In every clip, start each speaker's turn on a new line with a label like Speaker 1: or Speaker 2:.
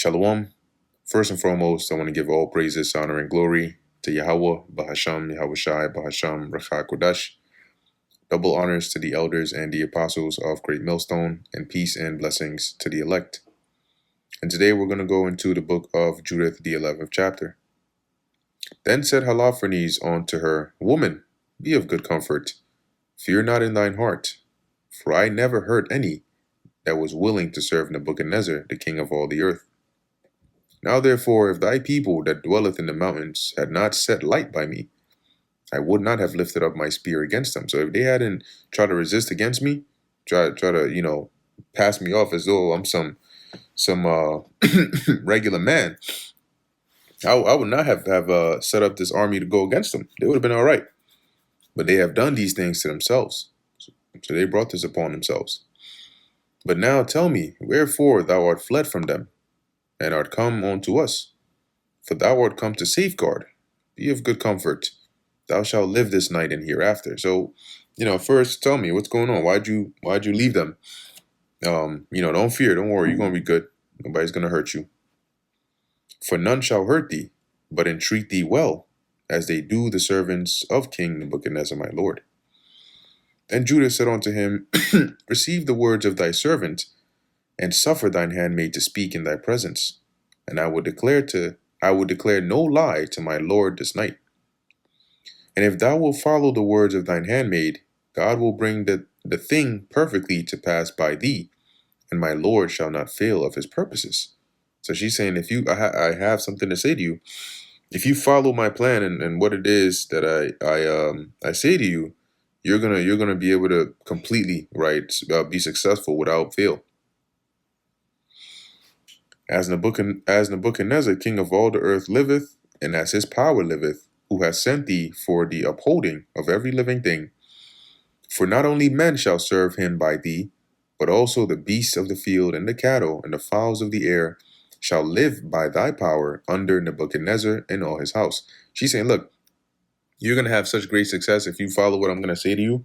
Speaker 1: Shalom. First and foremost, I want to give all praises, honor, and glory to Yahweh, Bahasham, Yahweh Shai, Bahasham, Racha Kodash. Double honors to the elders and the apostles of Great Millstone, and peace and blessings to the elect. And today we're going to go into the book of Judith, the 11th chapter. Then said Holofernes unto her, Woman, be of good comfort. Fear not in thine heart, for I never heard any that was willing to serve Nebuchadnezzar, the king of all the earth. Now therefore, if thy people that dwelleth in the mountains had not set light by me, I would not have lifted up my spear against them. So if they hadn't tried to resist against me, try to, pass me off as though I'm some regular man, I would not have set up this army to go against them. They would have been all right. But they have done these things to themselves. So they brought this upon themselves. But now tell me, wherefore thou art fled from them, and art come unto us? For thou art come to safeguard. Be of good comfort. Thou shalt live this night and hereafter. So, first tell me what's going on. Why'd you leave them? Don't fear, don't worry, you're gonna be good. Nobody's gonna hurt you. For none shall hurt thee, but entreat thee well, as they do the servants of King Nebuchadnezzar my lord. Then Judah said unto him, Receive the words of thy servant, and suffer thine handmaid to speak in thy presence, and I will declare no lie to my lord this night. And if thou wilt follow the words of thine handmaid, God will bring the thing perfectly to pass by thee, and my lord shall not fail of his purposes. So she's saying, I have something to say to you. If you follow my plan and what it is that I say to you, you're gonna be able to completely be successful without fail. As Nebuchadnezzar, king of all the earth, liveth, and as his power liveth, who has sent thee for the upholding of every living thing. For not only men shall serve him by thee, but also the beasts of the field, and the cattle, and the fowls of the air, shall live by thy power under Nebuchadnezzar and all his house. She's saying, look, you're going to have such great success if you follow what I'm going to say to you,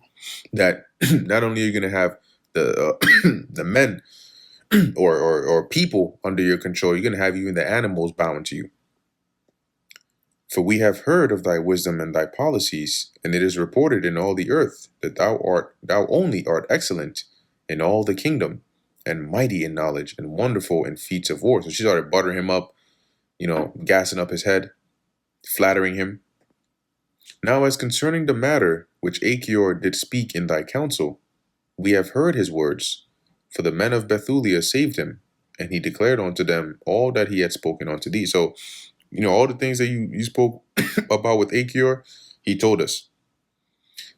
Speaker 1: that not only are you going to have the men or people under your control, you're going to have even the animals bowing to you. For we have heard of thy wisdom and thy policies, and it is reported in all the earth that thou only art excellent in all the kingdom, and mighty in knowledge, and wonderful in feats of war. So she started buttering him up, gassing up his head, flattering him. Now as concerning the matter which Achior did speak in thy council, we have heard his words, for the men of Bethulia saved him, and he declared unto them all that he had spoken unto thee. So, all the things that you spoke about with Achior, he told us.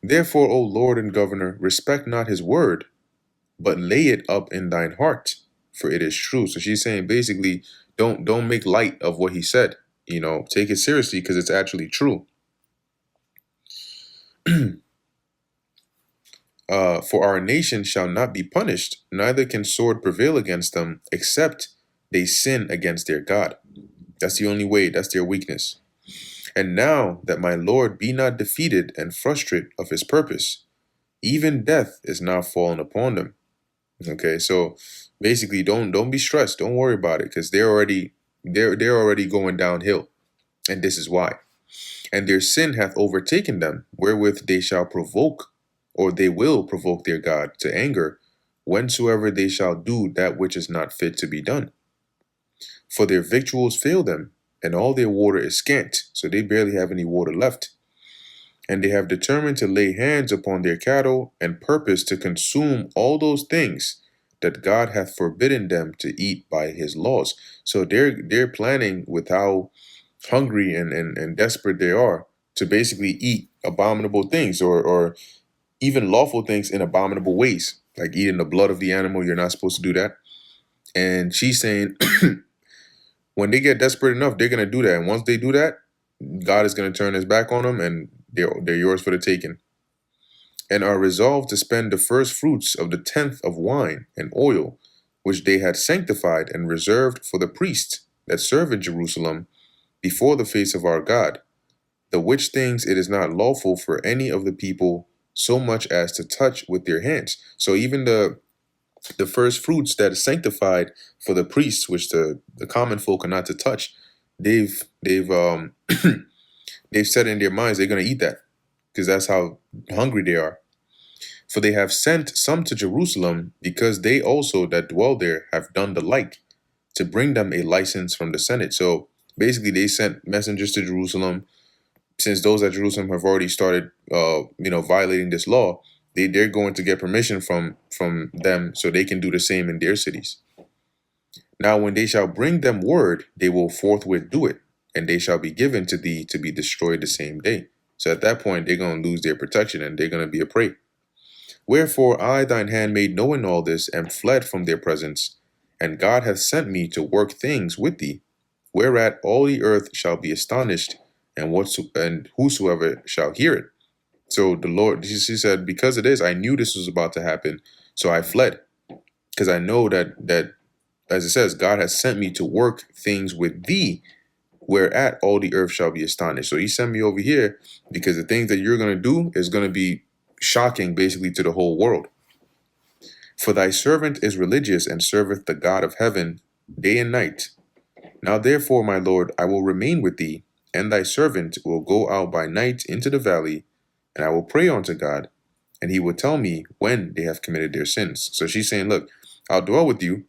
Speaker 1: Therefore, O Lord and Governor, respect not his word, but lay it up in thine heart, for it is true. So she's saying basically, don't make light of what he said. Take it seriously because it's actually true. For our nation shall not be punished, neither can sword prevail against them, except they sin against their God. That's the only way. That's their weakness. And now that my Lord be not defeated and frustrate of his purpose, even death is now fallen upon them. Okay, so basically, don't be stressed. Don't worry about it, because they're already going downhill, and this is why. And their sin hath overtaken them, wherewith they will provoke their God to anger, whensoever they shall do that which is not fit to be done. For their victuals fail them, and all their water is scant, so they barely have any water left. And they have determined to lay hands upon their cattle, and purpose to consume all those things that God hath forbidden them to eat by his laws. So they're planning with how hungry and desperate they are to basically eat abominable things or even lawful things in abominable ways, like eating the blood of the animal. You're not supposed to do that. And she's saying, when they get desperate enough, they're going to do that. And once they do that, God is going to turn his back on them, and they're yours for the taking. And are resolved to spend the first fruits of the 10th of wine and oil, which they had sanctified and reserved for the priests that serve in Jerusalem before the face of our God, the which things it is not lawful for any of the people so much as to touch with their hands. So even the The first fruits that is sanctified for the priests, which the common folk are not to touch, they've they've said in their minds they're going to eat that because that's how hungry they are. For they have sent some to Jerusalem, because they also that dwell there have done the like, to bring them a license from the Senate. So basically, they sent messengers to Jerusalem. Since those at Jerusalem have already started, violating this law, they're going to get permission from them so they can do the same in their cities. Now, when they shall bring them word, they will forthwith do it, and they shall be given to thee to be destroyed the same day. So at that point, they're going to lose their protection and they're going to be a prey. Wherefore I, thine handmaid, knowing all this, am fled from their presence, and God hath sent me to work things with thee, whereat all the earth shall be astonished, and whosoever shall hear it. So the Lord, she said, because of this, I knew this was about to happen, so I fled, because I know that as it says, God has sent me to work things with thee, whereat all the earth shall be astonished. So he sent me over here because the things that you're going to do is going to be shocking basically to the whole world. For thy servant is religious and serveth the God of heaven day and night. Now therefore, my Lord, I will remain with thee, and thy servant will go out by night into the valley, and I will pray unto God, and he will tell me when they have committed their sins. So she's saying, look, I'll dwell with you,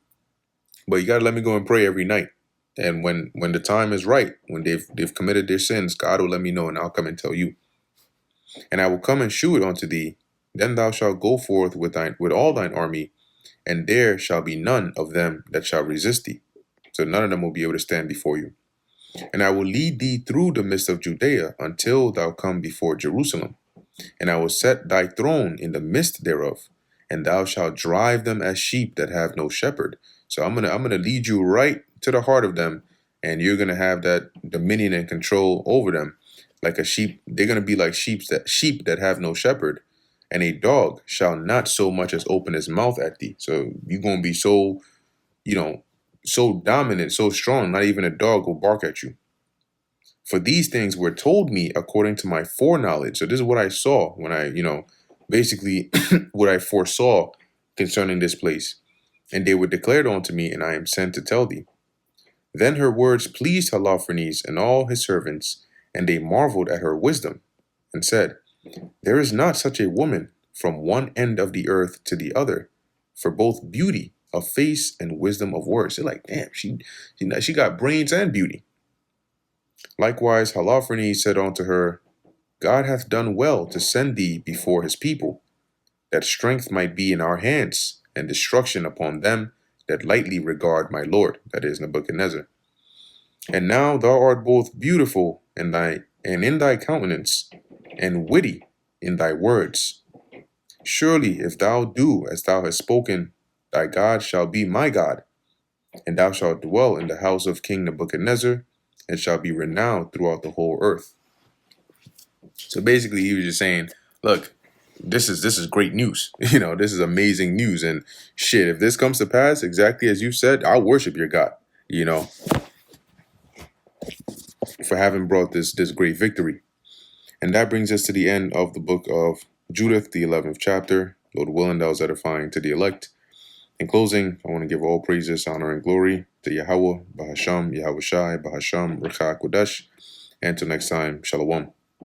Speaker 1: but you got to let me go and pray every night. And when the time is right, when they've committed their sins, God will let me know, and I'll come and tell you. And I will come and shew it unto thee. Then thou shalt go forth with all thine army, and there shall be none of them that shall resist thee. So none of them will be able to stand before you. And I will lead thee through the midst of Judea until thou come before Jerusalem. And I will set thy throne in the midst thereof, and thou shalt drive them as sheep that have no shepherd. So I'm gonna lead you right to the heart of them, and you're gonna have that dominion and control over them. Like a sheep, they're gonna be like sheep that have no shepherd, and a dog shall not so much as open his mouth at thee. So you're gonna be so, so dominant, so strong, not even a dog will bark at you. For these things were told me according to my foreknowledge. So this is what I saw when I, basically what I foresaw concerning this place. And they were declared unto me, and I am sent to tell thee. Then her words pleased Holofernes and all his servants, and they marveled at her wisdom, and said, there is not such a woman from one end of the earth to the other, for both beauty of face and wisdom of words. They're like, damn, she got brains and beauty. Likewise, Holofernes said unto her, God hath done well to send thee before his people, that strength might be in our hands, and destruction upon them that lightly regard my Lord, that is Nebuchadnezzar. And now thou art both beautiful in thy countenance, and witty in thy words. Surely if thou do as thou hast spoken, thy God shall be my God, and thou shalt dwell in the house of King Nebuchadnezzar, and shall be renowned throughout the whole earth. So basically he was just saying, look, this is great news. This is amazing news. And shit, if this comes to pass exactly as you said, I'll worship your God, for having brought this great victory. And that brings us to the end of the book of Judith, the 11th chapter. Lord willing, that was edifying to the elect. In closing, I want to give all praises, honor, and glory to Yahweh, Bahasham, Yahweh Shai, Bahasham, Recha Kodesh. And until next time, Shalom.